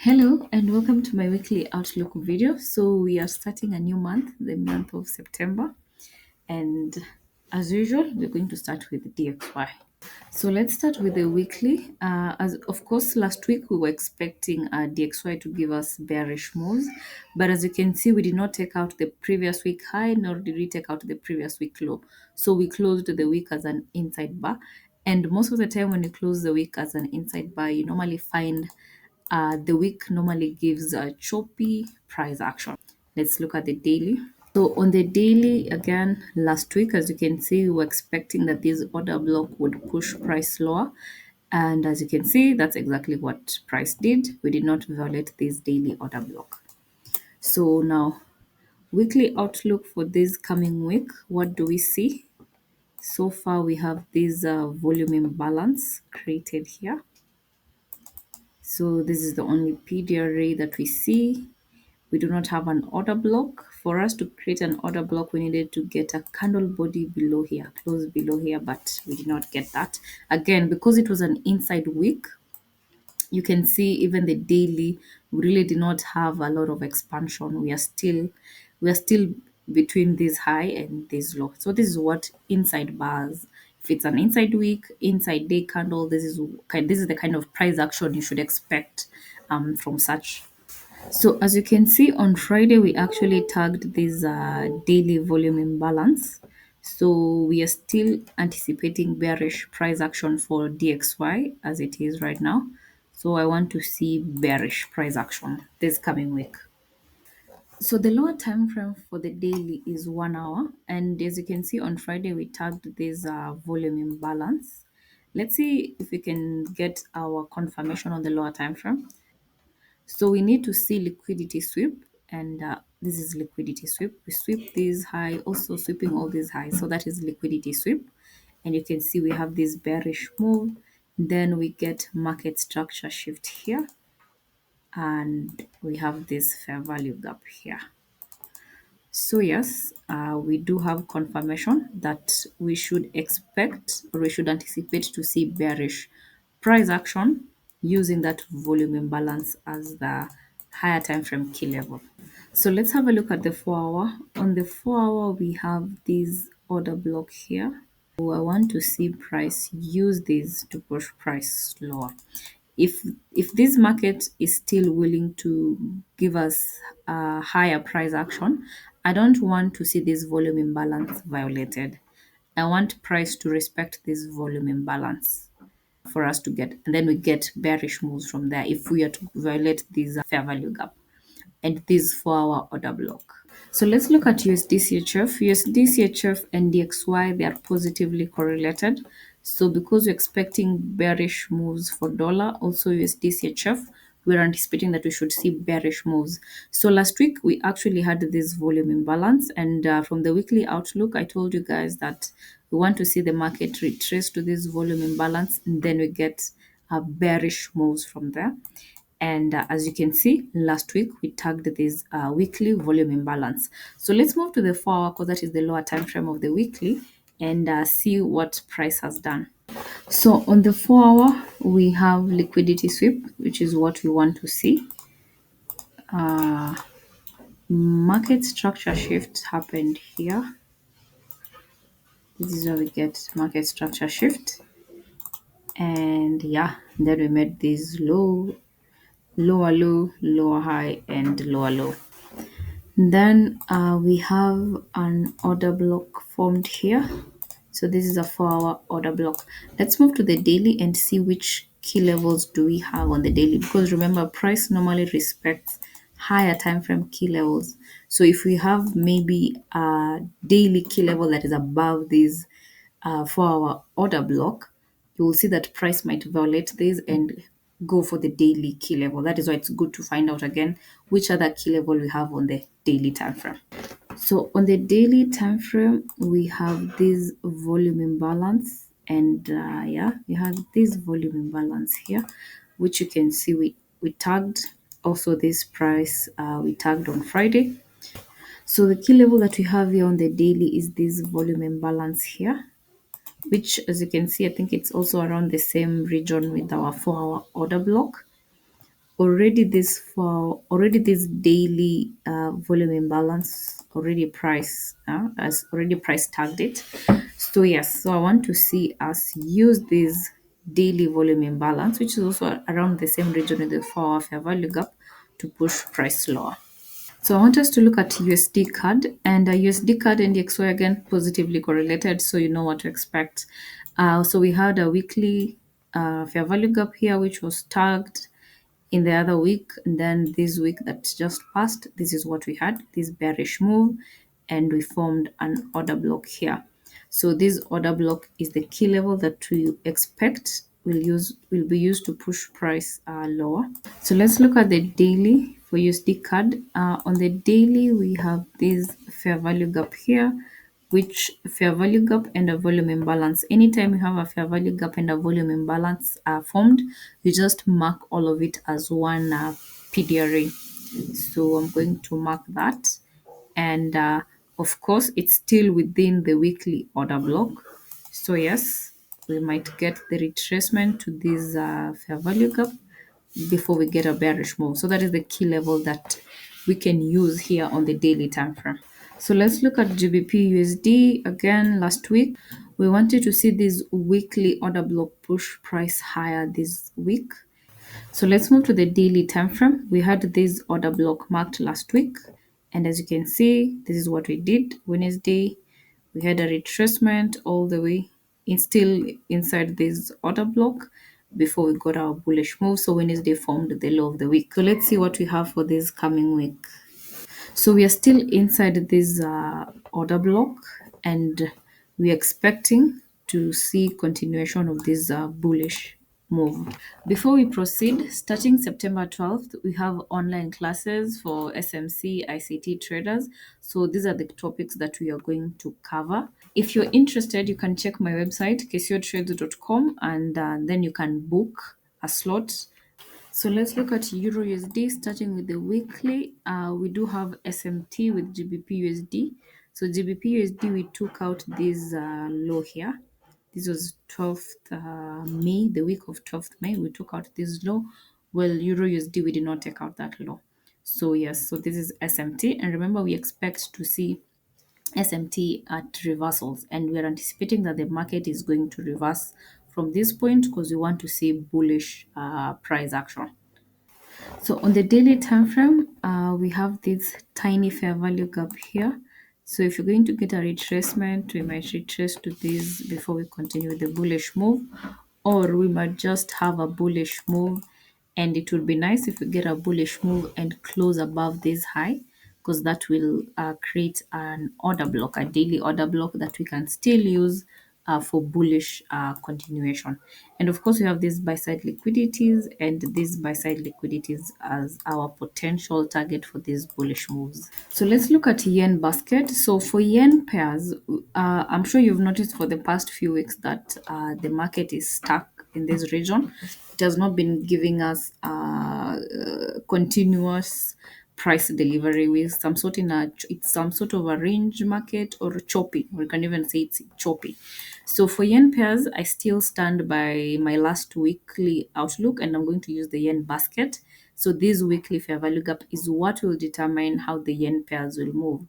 Hello and welcome to my weekly outlook video. So we are starting a new month, the month of September, and as usual, we're going to start with the DXY. So let's start with the weekly. As of course, last week we were expecting DXY to give us bearish moves, but as you can see, we did not take out the previous week high, nor did we take out the previous week low. So we closed the week as an inside bar. And most of the time, when you close the week as an inside bar, you normally find the week normally gives a choppy price action. Let's look at the daily. So on the daily, again, last week, as you can see, we were expecting that this order block would push price lower. And as you can see, that's exactly what price did. We did not violate this daily order block. So now, weekly outlook for this coming week, what do we see? So far, we have this volume imbalance created here. So this is the only PDRA that we see. We do not have an order block. For us to create an order block, we needed to get a candle body below here, close below here, but we did not get that. Again, because it was an inside week, you can see even the daily, we really did not have a lot of expansion. We are still between this high and this low. So this is what inside bars. If it's an inside week, inside day candle, this is the kind of price action you should expect from such. So as you can see on Friday, we actually tagged this daily volume imbalance. So we are still anticipating bearish price action for DXY as it is right now. So I want to see bearish price action this coming week. So the lower time frame for the daily is 1 hour. And as you can see on Friday, we tagged this volume imbalance. Let's see if we can get our confirmation on the lower time frame. So we need to see liquidity sweep, and this is liquidity sweep. We sweep this high, also sweeping all these highs. So that is liquidity sweep. And you can see we have this bearish move. Then we get market structure shift here, and we have this fair value gap here. So yes, we do have confirmation that we should expect or we should anticipate to see bearish price action using that volume imbalance as the higher time frame key level. So let's have a look at the 4 hour. On the 4 hour, we have this order block here. So I want to see price use this to push price lower. If this market is still willing to give us a higher price action, I don't want to see this volume imbalance violated. I want price to respect this volume imbalance for us to get, and then we get bearish moves from there if we are to violate this fair value gap and this 4 hour order block. So let's look at USDCHF. USDCHF and DXY, they are positively correlated. So because we're expecting bearish moves for dollar, also USDCHF, we're anticipating that we should see bearish moves. So last week, we actually had this volume imbalance. And from the weekly outlook, I told you guys that we want to see the market retrace to this volume imbalance, and then we get bearish moves from there. And as you can see, last week we tagged this weekly volume imbalance. So let's move to the 4 hour because that is the lower time frame of the weekly and see what price has done. So on the 4 hour, we have liquidity sweep, which is what we want to see. Market structure shift happened here. This is where we get market structure shift. And yeah, then we made this low, lower low, lower high, and lower low. Then we have an order block formed here. So this is a 4 hour order block. Let's move to the daily and see which key levels do we have on the daily, because remember price normally respects higher time frame key levels. So if we have maybe a daily key level that is above this 4 hour order block, you will see that price might violate this and go for the daily key level. That is why it's good to find out again which other key level we have on the daily time frame. So on the daily time frame, we have this volume imbalance, and yeah, we have this volume imbalance here, which you can see we tagged. Also, this price we tagged on Friday. So the key level that we have here on the daily is this volume imbalance here, which as you can see, I think it's also around the same region with our 4 hour order block. already this daily volume imbalance already price as already price tagged it. So yes, so I want to see us use this daily volume imbalance, which is also around the same region in the 4-hour fair value gap, to push price lower. So I want us to look at USD CAD, and USD CAD and DXY again positively correlated, so you know what to expect. So we had a weekly fair value gap here, which was tagged in the other week, and then this week that just passed, this is what we had, this bearish move, and we formed an order block here. So this order block is the key level that we expect will be used to push price lower. So let's look at the daily for USD CAD. On the daily, we have this fair value gap here, which fair value gap and a volume imbalance. Anytime you have a fair value gap and a volume imbalance formed, you just mark all of it as one PDRA. So I'm going to mark that. And of course, it's still within the weekly order block. So yes, we might get the retracement to this fair value gap before we get a bearish move. So that is the key level that we can use here on the daily time frame. So let's look at GBPUSD again. Last week, we wanted to see this weekly order block push price higher this week. So let's move to the daily time frame. We had this order block marked last week, and as you can see, this is what we did. Wednesday, we had a retracement all the way in, still inside this order block before we got our bullish move. So Wednesday formed the low of the week. So let's see what we have for this coming week. So we are still inside this order block, and we're expecting to see continuation of this bullish move. Before we proceed, starting September 12th, we have online classes for SMC ICT traders. So these are the topics that we are going to cover. If you're interested, you can check my website, kcotrades.com, and then you can book a slot. So let's look at EURUSD starting with the weekly. We do have SMT with GBPUSD. So GBPUSD, we took out this low here. This was 12th May, the week of 12th May, we took out this low. Well, EURUSD, we did not take out that low. So yes, so this is SMT. And remember, we expect to see SMT at reversals, and we are anticipating that the market is going to reverse from this point because we want to see bullish price action. So on the daily time frame, we have this tiny fair value gap here. So if you're going to get a retracement, we might retrace to this before we continue with the bullish move, or we might just have a bullish move, and it would be nice if we get a bullish move and close above this high, because that will create an order block, a daily order block that we can still use for bullish continuation. And of course, we have these buy side liquidities and these buy side liquidities as our potential target for these bullish moves. So let's look at yen basket. So for yen pairs, I'm sure you've noticed for the past few weeks that the market is stuck in this region. It has not been giving us continuous price delivery with some sort it's some sort of a range market or choppy. We can even say it's choppy. So for yen pairs, I still stand by my last weekly outlook, and I'm going to use the yen basket. So this weekly fair value gap is what will determine how the yen pairs will move.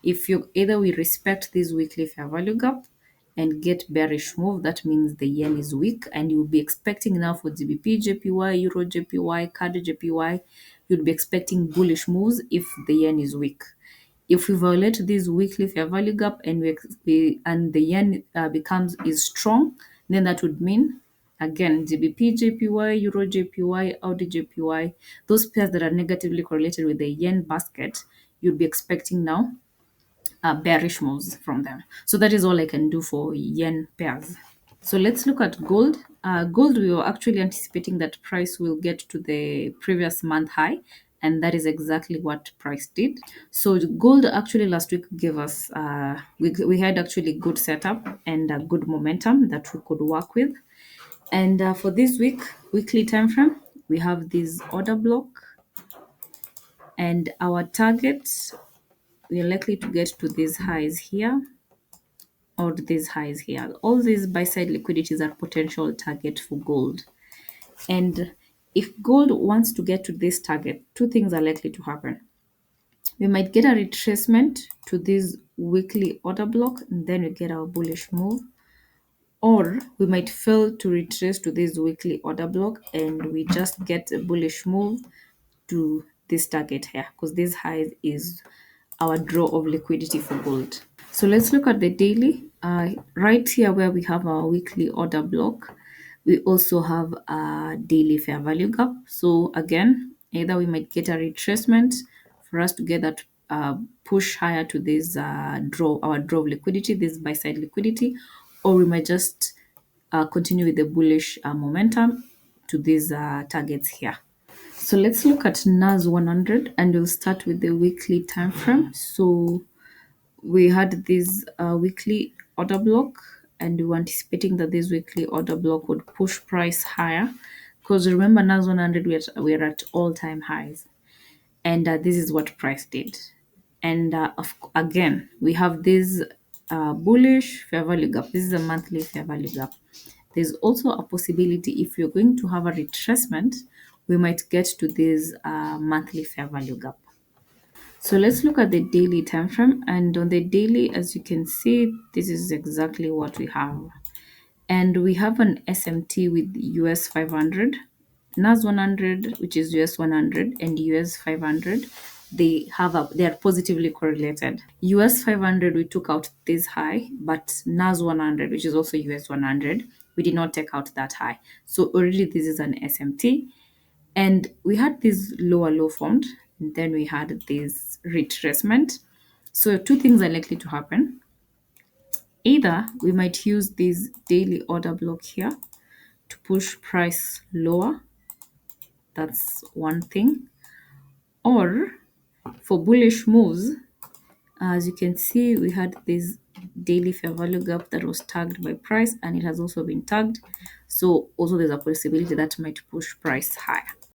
If you either we respect this weekly fair value gap and get bearish move, that means the yen is weak, and you'll be expecting now for GBP, JPY, Euro JPY, CAD JPY, you'd be expecting bullish moves if the yen is weak. If we violate this weekly fair value gap and and the yen is strong, then that would mean again GBP JPY, Euro JPY, Audi JPY, those pairs that are negatively correlated with the yen basket, you'd be expecting now bearish moves from them. So that is all I can do for yen pairs. So let's look at gold. Gold, we were actually anticipating that price will get to the previous month high, and that is exactly what price did. So gold actually last week gave us, we had actually good setup and a good momentum that we could work with. And for this week, weekly time frame, we have this order block, and our target, we are likely to get to these highs here or these highs here. All these buy side liquidities are potential target for gold. And If gold wants to get to this target, two things are likely to happen. We might get a retracement to this weekly order block, and then we get our bullish move, or we might fail to retrace to this weekly order block and we just get a bullish move to this target here, because this high is our draw of liquidity for gold. So let's look at the daily. Right here where we have our weekly order block, we also have a daily fair value gap. So again, either we might get a retracement for us to get that push higher to this our draw of liquidity, this buy side liquidity, or we might just continue with the bullish momentum to these targets here. So let's look at NAS 100 and we'll start with the weekly time frame. So we had this weekly order block and we were anticipating that this weekly order block would push price higher, because remember NAS 100 we're at all-time highs, and this is what price did. And again, we have this bullish fair value gap. This is a monthly fair value gap. There's also a possibility if you're going to have a retracement, we might get to this monthly fair value gap. So let's look at the daily time frame, and on the daily, as you can see, this is exactly what we have. And we have an SMT with US 500, NAS 100, which is US 100, and US 500. They are positively correlated. US 500, we took out this high, but NAS 100, which is also US 100, we did not take out that high. So already this is an SMT. And we had this lower low formed, and then we had this retracement. So two things are likely to happen. Either we might use this daily order block here to push price lower. That's one thing. Or for bullish moves, as you can see, we had this daily fair value gap that was tagged by price, and it has also been tagged. So also there's a possibility that might push price higher.